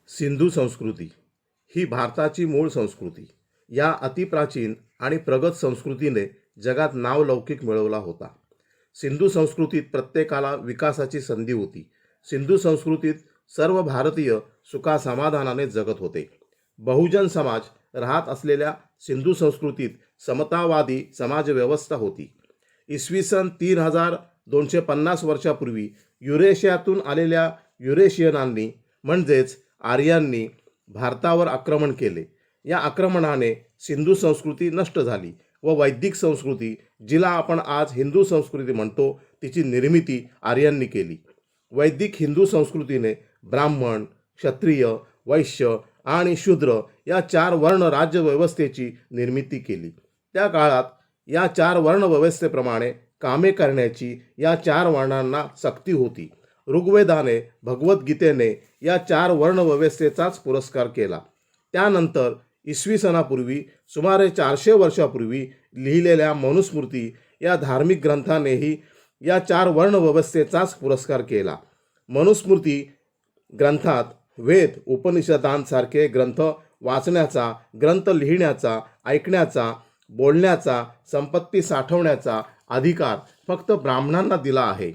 सिंधू संस्कृती ही भारताची मूळ संस्कृती. या अतिप्राचीन आणि प्रगत संस्कृतीने जगात नावलौकिक मिळवला होता. सिंधू संस्कृतीत प्रत्येकाला विकासाची संधी होती. सिंधू संस्कृतीत सर्व भारतीय सुखासमाधानाने जगत होते. बहुजन समाज राहत असलेल्या सिंधू संस्कृतीत समतावादी समाजव्यवस्था होती. इसवी सन 3250 वर्षापूर्वी युरेशियातून आलेल्या युरेशियनांनी म्हणजेच आर्यांनी भारतावर आक्रमण केले. या आक्रमणाने सिंधू संस्कृती नष्ट झाली व वैदिक संस्कृती, जिला आपण आज हिंदू संस्कृती म्हणतो, तिची निर्मिती आर्यांनी केली. वैदिक हिंदू संस्कृतीने ब्राह्मण, क्षत्रिय, वैश्य आणि शूद्र या 4 वर्ण राज्यव्यवस्थेची निर्मिती केली. त्या काळात या 4 वर्ण व्यवस्थेप्रमाणे कामे करण्याची या 4 वर्णांना सक्ती होती. ऋग्वेदाने, भगवद्गीतेने या 4 वर्ण व्यवस्थेचाच पुरस्कार केला. त्यानंतर इसवी सनापूर्वी सुमारे 400 वर्षापूर्वी लिहिलेल्या मनुस्मृती या धार्मिक ग्रंथानेही या 4 वर्ण व्यवस्थेचाच पुरस्कार केला. मनुस्मृती ग्रंथात वेद, उपनिषदांसारखे ग्रंथ वाचण्याचा, ग्रंथ लिहिण्याचा, ऐकण्याचा, बोलण्याचा, संपत्ती साठवण्याचा अधिकार फक्त ब्राह्मणांना दिला आहे.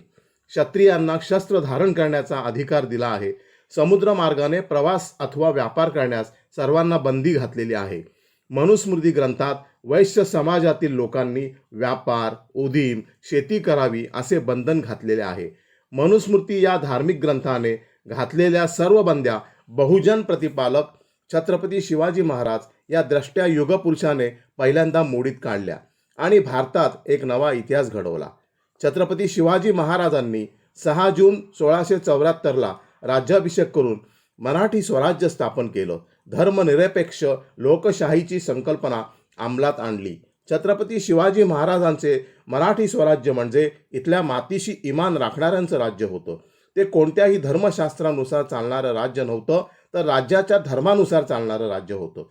क्षत्रियांना शस्त्र धारण करण्याचा अधिकार दिला आहे. समुद्र मार्गाने प्रवास अथवा व्यापार करण्यास सर्वांना बंदी घातलेली आहे. मनुस्मृती ग्रंथात वैश्य समाजातील लोकांनी व्यापार, उदीम, शेती करावी असे बंधन घातलेले आहे. मनुस्मृती या धार्मिक ग्रंथाने घातलेल्या सर्व बंद्या बहुजन प्रतिपालक छत्रपती शिवाजी महाराज या द्रष्ट्या युगपुरुषाने पहिल्यांदा मोडीत काढल्या आणि भारतात एक नवा इतिहास घडवला. छत्रपती शिवाजी महाराजांनी 6 जून 1674ला राज्याभिषेक करून मराठी स्वराज्य स्थापन केलं. धर्मनिरपेक्ष लोकशाहीची संकल्पना अंमलात आणली. छत्रपती शिवाजी महाराजांचे मराठी स्वराज्य म्हणजे इथल्या मातीशी इमान राखणाऱ्यांचं राज्य होतं. ते कोणत्याही धर्मशास्त्रानुसार चालणारं राज्य नव्हतं, तर राज्याच्या धर्मानुसार चालणारं राज्य होतं.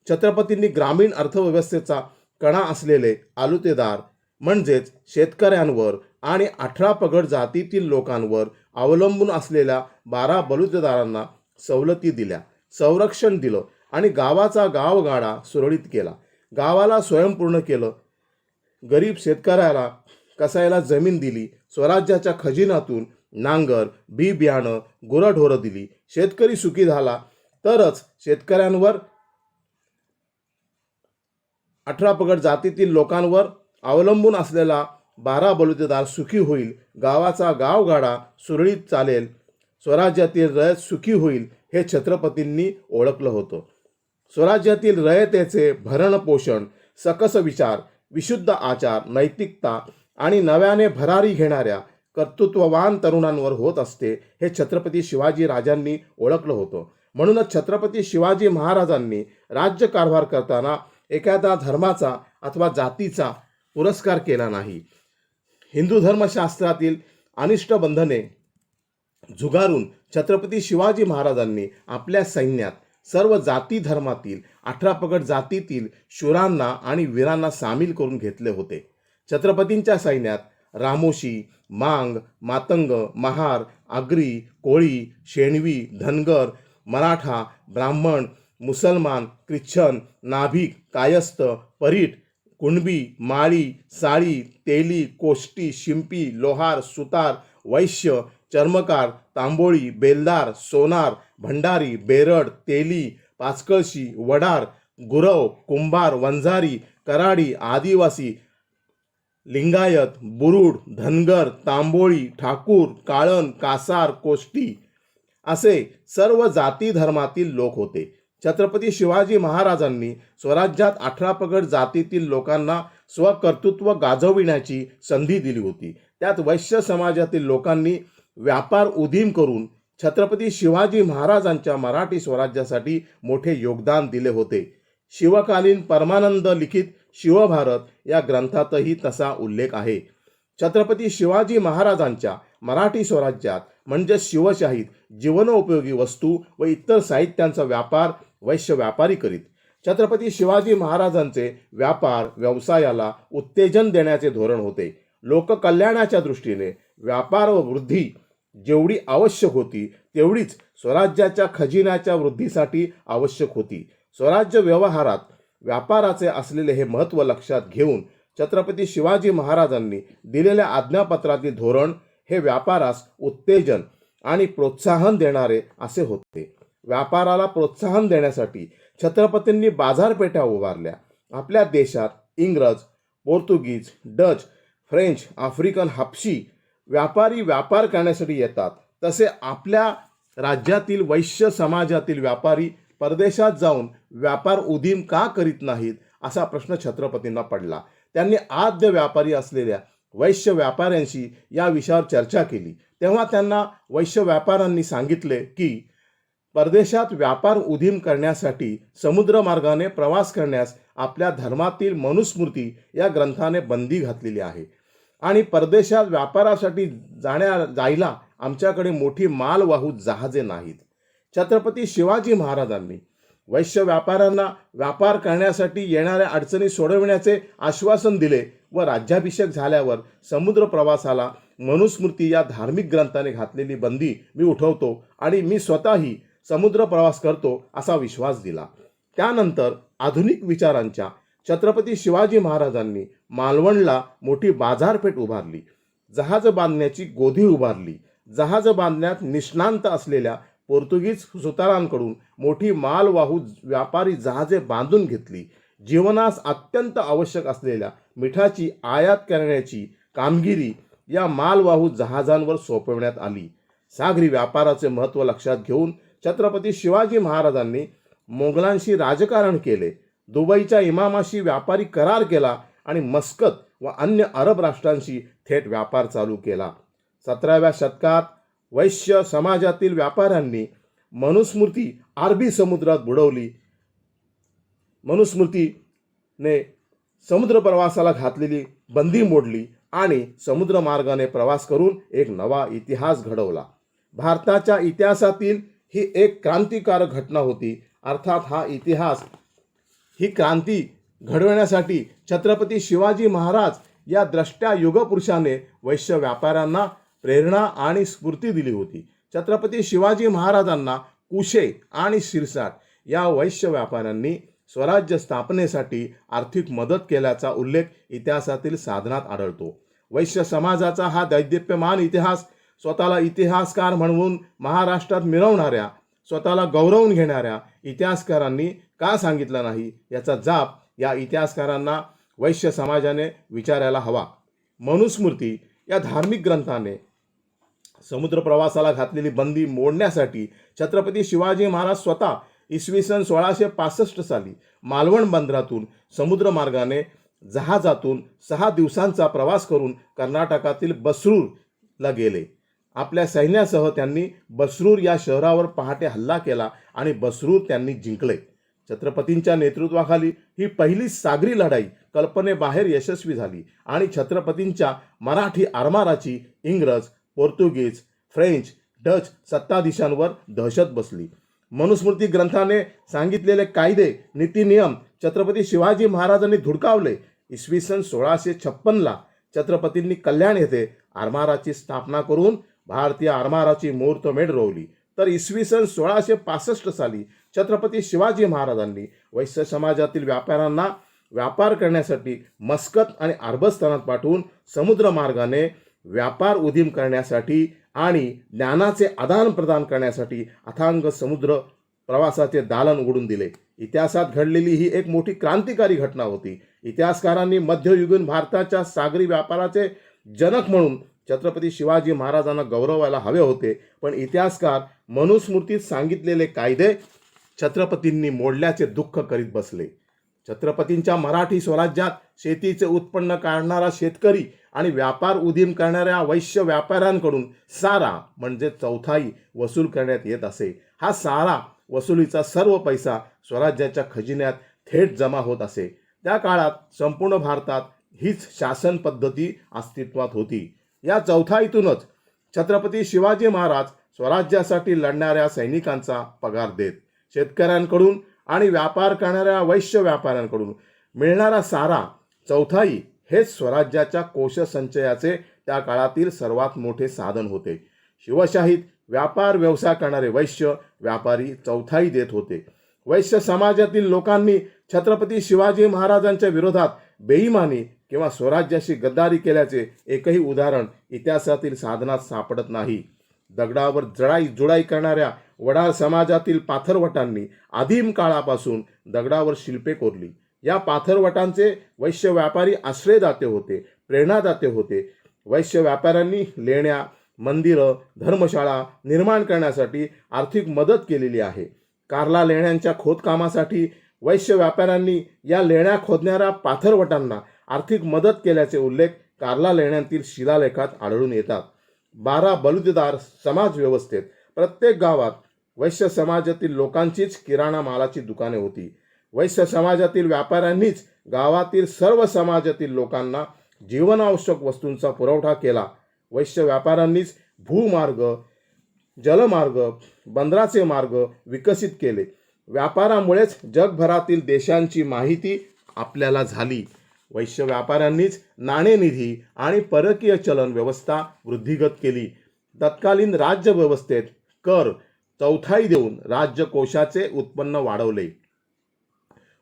छत्रपतींनी ग्रामीण अर्थव्यवस्थेचा कणा असलेले आलुतेदार म्हणजेच शेतकऱ्यांवर आणि 18 पगड जातीतील लोकांवर अवलंबून असलेल्या 12 बलुतेदारांना सवलती दिल्या, संरक्षण दिलं आणि गावाचा गावगाडा सुरळीत केला. गावाला स्वयंपूर्ण केलं. गरीब शेतकऱ्याला कसायला जमीन दिली. स्वराज्याच्या खजिन्यातून नांगर, बी बियाणं, गुरंढोरं दिली. शेतकरी सुखी झाला तरच शेतकऱ्यांवर 18 पगड जातीतील लोकांवर अवलंबून असलेला 12 बलुतेदार सुखी होईल. गावाचा गावगाडा सुरळीत चालेल. स्वराज्यातील रयत सुखी होईल हे छत्रपतींनी ओळखलं होतं. स्वराज्यातील रयतेचे भरण पोषण, सकस विचार, विशुद्ध आचार, नैतिकता आणि नव्याने भरारी घेणाऱ्या कर्तृत्ववान तरुणांवर होत असते हे छत्रपती शिवाजी राजांनी ओळखलं होतं. म्हणूनच छत्रपती शिवाजी महाराजांनी राज्यकारभार करताना एखाद्या धर्माचा अथवा जातीचा पुरस्कार केला नाही. हिंदू धर्मशास्त्रातील अनिष्ट बंधने झुगारून छत्रपती शिवाजी महाराजांनी आपल्या सैन्यात सर्व जाती धर्मातील 18 पगड जातीतील शूरांना आणि वीरांना सामील करून घेतले होते. छत्रपतींच्या सैन्यात रामोशी, मांग, मातंग, महार, आगरी, कोळी, शेणवी, धनगर, मराठा, ब्राह्मण, मुसलमान, ख्रिश्चन, नाभिक, कायस्थ, परीट, कुणबी, माळी, साळी, तेली, कोष्टी, शिंपी, लोहार, सुतार, वैश्य, चर्मकार, तांबोळी, बेलदार, सोनार, भंडारी, बेरड, तेली, पाचकळशी, वडार, गुरव, कुंभार, वंजारी, कराडी, आदिवासी, लिंगायत, बुरुड, धनगर, तांबोळी, ठाकूर, काळण, कासार, कोष्टी असे सर्व जाती धर्मातील लोक होते. छत्रपती शिवाजी महाराजांनी स्वराज्यात 18 पगड जातीतील लोकांना स्वकर्तृत्व गाजविण्याची संधी दिली होती. त्यात वैश्य समाजातील लोकांनी व्यापार उदीम करून छत्रपती शिवाजी महाराजांच्या मराठी स्वराज्यासाठी मोठे योगदान दिले होते. शिवकालीन परमानंद लिखित शिवभारत या ग्रंथातही तसा उल्लेख आहे. छत्रपती शिवाजी महाराजांच्या मराठी स्वराज्यात म्हणजे शिवशाहीत जीवनोपयोगी वस्तू व इतर साहित्यांचा व्यापार वैश्य व्यापारी करीत. छत्रपती शिवाजी महाराजांचे व्यापार व्यवसायाला उत्तेजन देण्याचे धोरण होते. लोककल्याणाच्या दृष्टीने व्यापार व वृद्धी जेवढी आवश्यक होती तेवढीच स्वराज्याच्या खजिन्याच्या वृद्धीसाठी आवश्यक होती. स्वराज्य व्यवहारात व्यापाराचे असलेले हे महत्त्व लक्षात घेऊन छत्रपती शिवाजी महाराजांनी दिलेल्या आज्ञापत्रातील धोरण हे व्यापारास उत्तेजन आणि प्रोत्साहन देणारे असे होते. व्यापाराला प्रोत्साहन देण्यासाठी छत्रपतींनी बाजारपेठा उभारल्या. आपल्या देशात इंग्रज, पोर्तुगीज, डच, फ्रेंच, आफ्रिकन, हबशी व्यापारी व्यापार करण्यासाठी येतात, तसे आपल्या राज्यातील वैश्य समाजातील व्यापारी परदेशात जाऊन व्यापार उदीम का करीत नाहीत असा प्रश्न छत्रपतींना पडला. त्यांनी आद्य व्यापारी असलेल्या वैश्य व्यापाऱ्यांशी या विषयावर चर्चा केली. तेव्हा त्यांना वैश्य व्यापाऱ्यांनी सांगितले की परदेशात व्यापार उदीम करण्यासाठी समुद्रमार्गाने प्रवास करण्यास आपल्या धर्मातील मनुस्मृती या ग्रंथाने बंदी घातलेली आहे आणि परदेशात व्यापारासाठी जायला आमच्याकडे मोठी मालवाहू जहाजे नाहीत. छत्रपती शिवाजी महाराजांनी वैश्य व्यापाऱ्यांना व्यापार करण्यासाठी येणाऱ्या अडचणी सोडविण्याचे आश्वासन दिले व राज्याभिषेक झाल्यावर समुद्र प्रवासाला मनुस्मृती या धार्मिक ग्रंथाने घातलेली बंदी मी उठवतो आणि मी स्वतःही समुद्र प्रवास करतो असा विश्वास दिला. त्यानंतर आधुनिक विचारांच्या छत्रपती शिवाजी महाराजांनी मालवणला मोठी बाजारपेठ उभारली, जहाज बांधण्याची गोदी उभारली. जहाज बांधण्यात निष्णांत असलेल्या पोर्तुगीज सुतारांकडून मोठी मालवाहू व्यापारी जहाजे बांधून घेतली. जीवनास अत्यंत आवश्यक असलेल्या मिठाची आयात करण्याची कामगिरी या मालवाहू जहाजांवर सोपवण्यात आली. सागरी व्यापाराचे महत्त्व लक्षात घेऊन छत्रपती शिवाजी महाराजांनी मोगलांशी राजकारण केले, दुबईच्या इमामाशी व्यापारी करार केला आणि मस्कत व अन्य अरब राष्ट्रांशी थेट व्यापार चालू केला. 17व्या शतकात वैश्य समाजातील व्यापाऱ्यांनी मनुस्मृती अरबी समुद्रात बुडवली. मनुस्मृतीने समुद्र प्रवासाला घातलेली बंदी मोडली आणि समुद्रमार्गाने प्रवास करून एक नवा इतिहास घडवला. भारताच्या इतिहासातील ही एक क्रांतिकारक घटना होती. अर्थात ही क्रांती घडवण्यासाठी छत्रपती शिवाजी महाराज या द्रष्ट्या युगपुरुषाने वैश्य व्यापाऱ्यांना प्रेरणा आणि स्फूर्ती दिली होती. छत्रपती शिवाजी महाराजांना कुशे आणि शिरसाट या वैश्य व्यापाऱ्यांनी स्वराज्य स्थापनेसाठी आर्थिक मदत केल्याचा उल्लेख इतिहासातील साधनात आढळतो. वैश्य समाजाचा हा दैदिप्यमान इतिहास स्वतःला इतिहासकार म्हणून महाराष्ट्रात मिरवणाऱ्या, स्वतःला गौरवून घेणाऱ्या इतिहासकारांनी का सांगितला नाही याचा जाब या इतिहासकारांना वैश्य समाजाने विचारायला हवा. मनुस्मृती या धार्मिक ग्रंथाने समुद्र प्रवासाला घातलेली बंदी मोडण्यासाठी छत्रपती शिवाजी महाराज स्वतः इसवी सन 1665 साली मालवण बंदरातून समुद्रमार्गाने जहाजातून 6 दिवसांचा प्रवास करून कर्नाटकातील बसरूरला गेले. आपल्या सैन्यासह त्यांनी बसरूर या शहरावर पहाटे हल्ला केला आणि बसरूर त्यांनी जिंकले. छत्रपतींच्या नेतृत्वाखाली ही पहिली सागरी लढाई कल्पनेबाहेर यशस्वी झाली आणि छत्रपतींच्या मराठी आरमाराची इंग्रज, पोर्तुगीज, फ्रेंच, डच सत्ताधीशांवर दहशत बसली. मनुस्मृती ग्रंथाने सांगितलेले कायदे नीतिनियम छत्रपती शिवाजी महाराजांनी धुडकावले. इसवी सन 1656ला छत्रपतींनी कल्याण येथे आरमाराची स्थापना करून भारतीय आरमाराची मुहूर्तमेढ रोवली. तर इसवी सन 1665 साली छत्रपती शिवाजी महाराजांनी वैश्य समाजातील व्यापाऱ्यांना व्यापार करण्यासाठी मस्कत आणि अरबस्थानात पाठवून समुद्रमार्गाने व्यापार उदीम करण्यासाठी आणि ज्ञानाचे आदान प्रदान करण्यासाठी अथांग समुद्र प्रवासाचे दालन उघडून दिले. इतिहासात घडलेली ही एक मोठी क्रांतिकारी घटना होती. इतिहासकारांनी मध्ययुगीन भारताच्या सागरी व्यापाराचे जनक म्हणून छत्रपती शिवाजी महाराजांना गौरवायला हवे होते, पण इतिहासकार मनुस्मृतीत सांगितलेले कायदे छत्रपतींनी मोडल्याचे दुःख करीत बसले. छत्रपतींच्या मराठी स्वराज्यात शेतीचे उत्पन्न काढणारा शेतकरी आणि व्यापार उदीम करणाऱ्या वैश्य व्यापाऱ्यांकडून सारा म्हणजे चौथाई वसूल करण्यात येत असे. हा सारा वसुलीचा सर्व पैसा स्वराज्याच्या खजिन्यात थेट जमा होत असे. त्या काळात संपूर्ण भारतात हीच शासन पद्धती अस्तित्वात होती. या चौथाईतूनच छत्रपती शिवाजी महाराज स्वराज्यासाठी लढणाऱ्या सैनिकांचा पगार देत. शेतकऱ्यांकडून आणि व्यापार करणाऱ्या वैश्य व्यापाऱ्यांकडून मिळणारा सारा चौथाई हेच स्वराज्याच्या कोशसंचयाचे त्या काळातील सर्वात मोठे साधन होते. शिवशाहीत व्यापार व्यवसाय करणारे वैश्य व्यापारी चौथाई देत होते. वैश्य समाजातील लोकांनी छत्रपती शिवाजी महाराजांच्या विरोधात बेईमानी किंवा स्वराज्याशी गद्दारी केल्याचे एकही उदाहरण इतिहासातील साधनात सापडत नाही. दगडावर जुळाई करणाऱ्या वडार समाजातील पाथरवटांनी आदिम काळापासून दगडावर शिल्पे कोरली. या पाथरवटांचे वैश्य व्यापारी आश्रयदाते होते, प्रेरणादाते होते. वैश्य व्यापाऱ्यांनी लेण्या, मंदिरं, धर्मशाळा निर्माण करण्यासाठी आर्थिक मदत केलेली आहे. कार्ला लेण्यांच्या खोदकामासाठी वैश्य व्यापाऱ्यांनी या लेण्या खोदणाऱ्या पाथरवटांना आर्थिक मदत केल्याचे उल्लेख कार्ला लेण्यांतील शिलालेखात आढळून येतात. 12 बलुतेदार समाज व्यवस्थेत प्रत्येक गावात वैश्य समाजातील लोकांचीच किराणा मालाची दुकाने होती. वैश्य समाजातील व्यापाऱ्यांनीच गावातील सर्व समाजातील लोकांना जीवनावश्यक वस्तूंचा पुरवठा केला. वैश्य व्यापाऱ्यांनीच भूमार्ग, जलमार्ग, बंदराचे मार्ग विकसित केले. व्यापारामुळेच जगभरातील देशांची माहिती आपल्याला झाली. वैश्य व्यापाऱ्यांनीच नाणेनिधी आणि परकीय चलन व्यवस्था वृद्धिगत केली. तत्कालीन राज्य व्यवस्थेत कर चौथाई देऊन राज्यकोशाचे उत्पन्न वाढवले.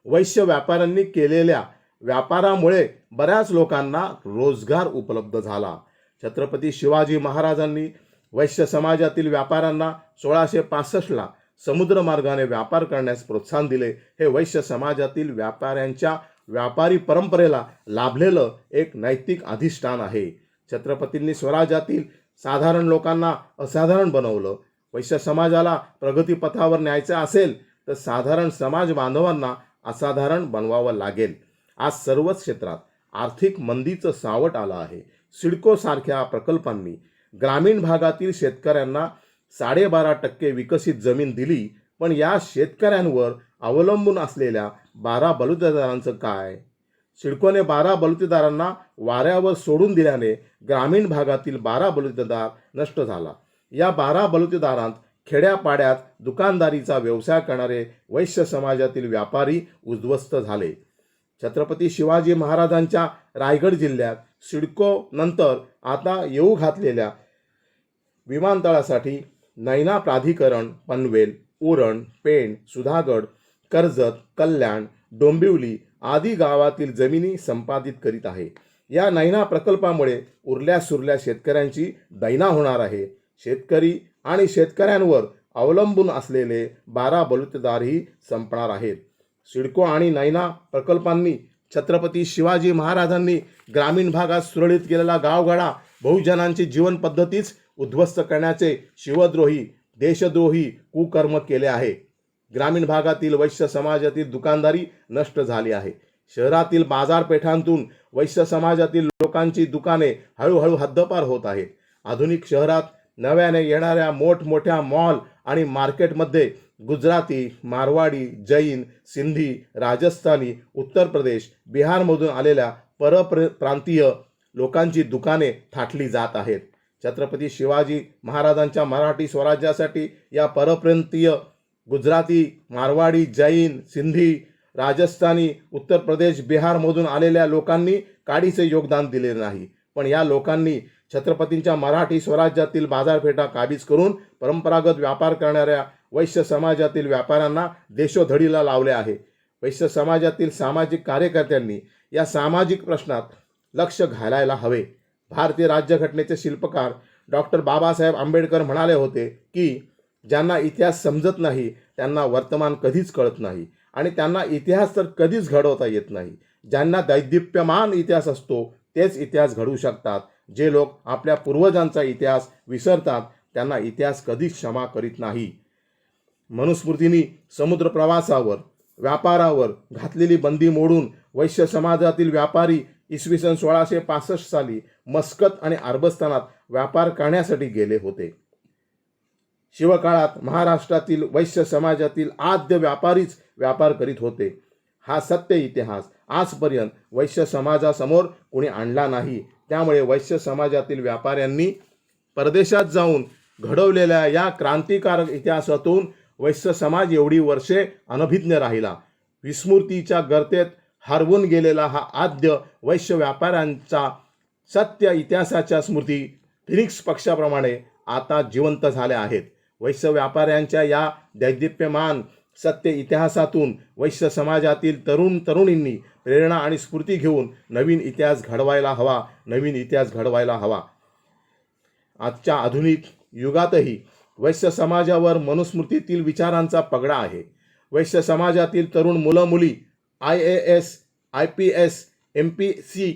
वैश्य व्यापाऱ्यांनी केलेल्या व्यापारामुळे बऱ्याच लोकांना रोजगार उपलब्ध झाला. छत्रपती शिवाजी महाराजांनी वैश्य समाजातील व्यापाऱ्यांना 1665ला समुद्रमार्गाने व्यापार करण्यास प्रोत्साहन दिले. हे वैश्य समाजातील व्यापाऱ्यांच्या व्यापारी परंपरेला लाभलेलं एक नैतिक अधिष्ठान आहे. छत्रपतींनी स्वराज्यातील साधारण लोकांना असाधारण बनवलं. वैश्य समाजाला प्रगतीपथावर न्यायचं असेल तर साधारण समाज बांधवांना असाधारण बनवावं लागेल. आज सर्वच क्षेत्रात आर्थिक मंदीचं सावट आलं आहे. सिडको सारख्या प्रकल्पांनी ग्रामीण भागातील शेतकऱ्यांना 12.5% विकसित जमीन दिली, पण या शेतकऱ्यांवर अवलंबून असलेल्या 12 बलुतेदारांचं काय? सिडकोने 12 बलुतेदारांना वाऱ्यावर सोडून दिल्याने ग्रामीण भागातील 12 बलुतेदार नष्ट झाला. या 12 बलुतेदारांत खेड्यापाड्यात दुकानदारीचा व्यवसाय करणारे वैश्य समाजातील व्यापारी उद्ध्वस्त झाले. छत्रपती शिवाजी महाराजांच्या रायगड जिल्ह्यात सिडको नंतर आता येऊ घातलेल्या विमानतळासाठी नैना प्राधिकरण पनवेल, उरण, पेण, सुधागड, कर्जत, कल्याण, डोंबिवली आदी गावातील जमिनी संपादित करीत आहे. या नैना प्रकल्पामुळे उरल्या सुरल्या शेतकऱ्यांची दैना होणार आहे. शेतकरी आणि शेतकऱ्यांवर अवलंबून असलेले 12 बलुतेदारही संपणार आहेत. सिडको आणि नैना प्रकल्पांनी छत्रपती शिवाजी महाराजांनी ग्रामीण भागात सुरळीत केलेला गावगाडा, बहुजनांची जीवन पद्धतीच उद्ध्वस्त करण्याचे शिवद्रोही, देशद्रोही कुकर्म केले आहे. ग्रामीण भागातील वैश्य समाजातील दुकानदारी नष्ट झाली आहे. शहरातील बाजारपेठांतून वैश्य समाजातील लोकांची दुकाने हळूहळू हद्दपार होत आहेत. आधुनिक शहरात नव्याने येणाऱ्या मोठमोठ्या मॉल आणि मार्केटमध्ये गुजराती, मारवाडी, जैन, सिंधी, राजस्थानी, उत्तर प्रदेश, बिहारमधून आलेल्या परप्रांतीय लोकांची दुकाने थाटली जात आहेत. छत्रपती शिवाजी महाराजांच्या मराठी स्वराज्यासाठी या परप्रांतीय गुजराती, मारवाडी, जैन, सिंधी, राजस्थानी, उत्तर प्रदेश, बिहारमधून आलेल्या लोकांनी काडीचे योगदान दिले नाही. पण या लोकांनी छत्रपतींच्या मराठी स्वराज्यातील बाजारपेठा काबीज करून परंपरागत व्यापार करणाऱ्या वैश्य समाजातील व्यापाऱ्यांना देशोधडीला लावले आहे. वैश्य समाजातील सामाजिक कार्यकर्त्यांनी या सामाजिक प्रश्नात लक्ष घालायला हवे. भारतीय राज्यघटनेचे शिल्पकार डॉक्टर बाबासाहेब आंबेडकर म्हणाले होते की ज्यांना इतिहास समजत नाही त्यांना वर्तमान कधीच कळत नाही आणि त्यांना इतिहास तर कधीच घडवता येत नाही. ज्यांना दैदिप्यमान इतिहास असतो तेच इतिहास घडवू शकतात. जे लोक आपल्या पूर्वजांचा इतिहास विसरतात त्यांना इतिहास कधीच क्षमा करीत नाही. मनुस्मृतींनी समुद्र प्रवासावर, व्यापारावर घातलेली बंदी मोडून वैश्य समाजातील व्यापारी इसवी सन 1665 साली मस्कत आणि अरबस्थानात व्यापार करण्यासाठी गेले होते. शिवकाळात महाराष्ट्रातील वैश्य समाजातील आद्य व्यापारीच व्यापार करीत होते. हा सत्य इतिहास आजपर्यंत वैश्य समाजासमोर कोणी आणला नाही. त्यामुळे वैश्य समाजातील व्यापाऱ्यांनी परदेशात जाऊन घडवलेल्या या क्रांतिकारक इतिहासातून वैश्य समाज एवढी वर्षे अनभिज्ञ राहिला. विस्मृतीच्या गर्तेत हरवून गेलेला हा आद्य वैश्य व्यापाऱ्यांचा सत्य इतिहासाच्या स्मृती फिनिक्स पक्षाप्रमाणे आता जिवंत झाल्या आहेत. वैश्य व्यापाऱ्यांच्या या दैदिप्यमान सत्य इतिहासातून वैश्य समाजातील तरुणींनी प्रेरणा आणि स्फूर्ती घेऊन नवीन इतिहास घडवायला हवा. आजच्या आधुनिक युगातही वैश्य समाजावर मनुस्मृतीतील विचारांचा पगडा आहे. वैश्य समाजातील तरुण मुलं मुली IAS, IPS, MPC,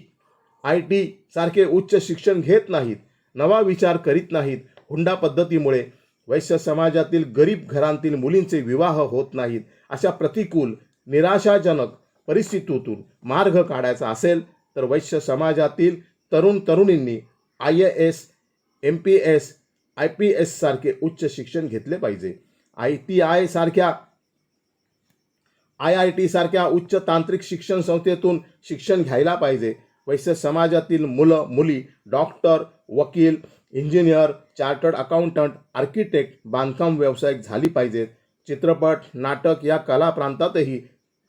IT सारखे उच्च शिक्षण घेत नाहीत, नवा विचार करीत नाहीत. हुंडा पद्धतीमुळे वैश्य समाजातील गरीब घरांतील मुलींचे विवाह होत नाहीत. अशा प्रतिकूल निराशाजनक परिस्थितीतून मार्ग काढायचा असेल तर वैश्य समाजातील तरुणींनी IAS, MPS, IPS सारखे उच्च शिक्षण घेतले पाहिजे. ITI सारख्या IIT सारख्या उच्च तांत्रिक शिक्षण संस्थेतून शिक्षण घ्यायला पाहिजे. वैश्य समाजातील मुलं मुली डॉक्टर, वकील, इंजिनियर, चार्टर्ड अकाउंटंट, आर्किटेक्ट, बांधकाम व्यावसायिक झाली पाहिजेत. चित्रपट, नाटक या कला प्रांतातही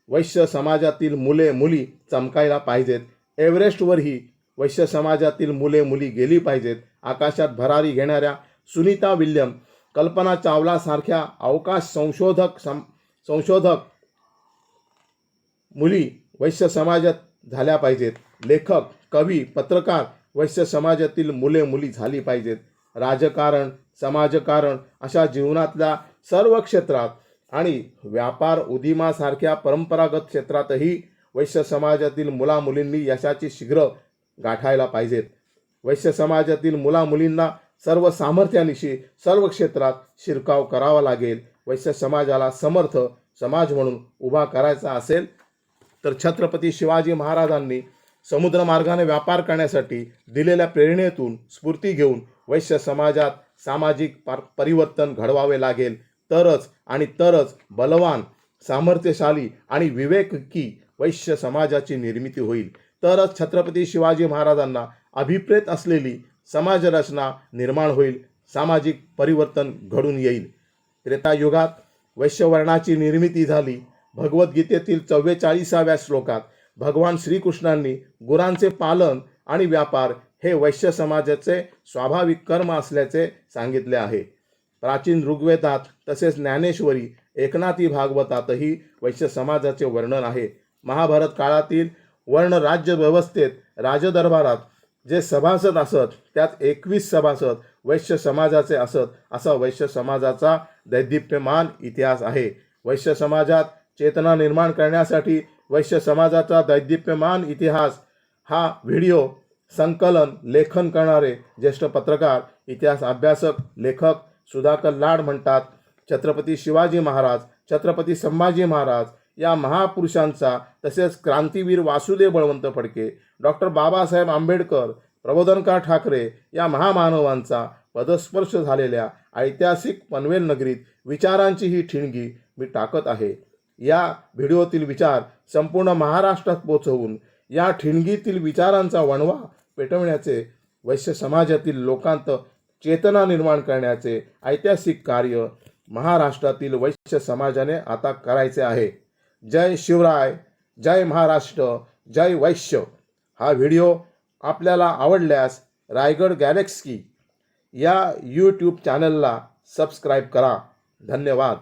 वैश्य समाजातील मुले मुली चमकायला पाहिजेत. एव्हरेस्टवरही वैश्य समाजातील मुले मुली गेली पाहिजेत. आकाशात भरारी घेणाऱ्या सुनीता विल्यम, कल्पना चावला सारख्या अवकाश संशोधक मुली वैश्य समाजात झाल्या पाहिजेत. लेखक, कवी, पत्रकार वैश्य समाजातील मुले मुली झाली पाहिजेत. राजकारण, समाजकारण अशा जीवनातल्या सर्व क्षेत्रात आणि व्यापार उद्यमासारख्या परंपरागत क्षेत्रातही वैश्य समाजातील मुला मुलींनी यशाची शिखरं गाठायला पाहिजेत. वैश्य समाजातील मुला मुलींना सर्व सामर्थ्यानिशी सर्व क्षेत्रात शिरकाव करावा लागेल. वैश्य समाजाला समर्थ समाज म्हणून उभा करायचा असेल तर छत्रपती शिवाजी महाराजांनी समुद्रमार्गाने व्यापार करण्यासाठी दिलेल्या प्रेरणेतून स्फूर्ती घेऊन वैश्य समाजात सामाजिक परिवर्तन घडवावे लागेल. तरच बलवान, सामर्थ्यशाली आणि विवेकी वैश्य समाजाची निर्मिती होईल. तरच छत्रपती शिवाजी महाराजांना अभिप्रेत असलेली समाजरचना निर्माण होईल, सामाजिक परिवर्तन घडून येईल. त्रेतायुगात वैश्यवर्णाची निर्मिती झाली. भगवद्गीतेतील 44व्या श्लोकात भगवान श्रीकृष्णांनी गुरांचे पालन आणि व्यापार हे वैश्य समाजाचे स्वाभाविक कर्म असल्याचे सांगितले आहे. प्राचीन ऋग्वेदात तसेच ज्ञानेश्वरी, एकनाथी भागवतातही वैश्य समाजाचे वर्णन आहे. महाभारत काळातील वर्ण राज्य व्यवस्थेत राजदरबारात जे सभासद असत त्यात 21 सभासद वैश्य समाजाचे असत. असा वैश्य समाजाचा दैदिप्यमान इतिहास आहे. वैश्य समाजात चेतना निर्माण करण्यासाठी वैश्य समाजाचा दैदिप्यमान इतिहास हा व्हिडिओ संकलन लेखन करणारे ज्येष्ठ पत्रकार, इतिहास अभ्यासक, लेखक सुधाकर लाड म्हणतात. छत्रपती शिवाजी महाराज, छत्रपती संभाजी महाराज या महापुरुषांचा तसेच क्रांतीवीर वासुदेव बळवंत फडके, डॉक्टर बाबासाहेब आंबेडकर, प्रबोधनकार ठाकरे या महामानवांचा पदस्पर्श झालेल्या ऐतिहासिक पनवेल नगरीत विचारांची ही ठिणगी मी टाकत आहे. या व्हिडिओतील विचार संपूर्ण महाराष्ट्रात पोहोचवून या ठिणगीतील विचारांचा वणवा पेटवण्याचे, वैश्य समाजातील लोकांत चेतना निर्माण करण्याचे ऐतिहासिक कार्य महाराष्ट्रातील वैश्य समाजाने आता करायचे आहे. जय शिवराय, जय महाराष्ट्र, जय वैश्य. हा व्हिडिओ आपल्याला आवडल्यास रायगड गॅलेक्सी या यूट्यूब चॅनलला सबस्क्राईब करा. धन्यवाद.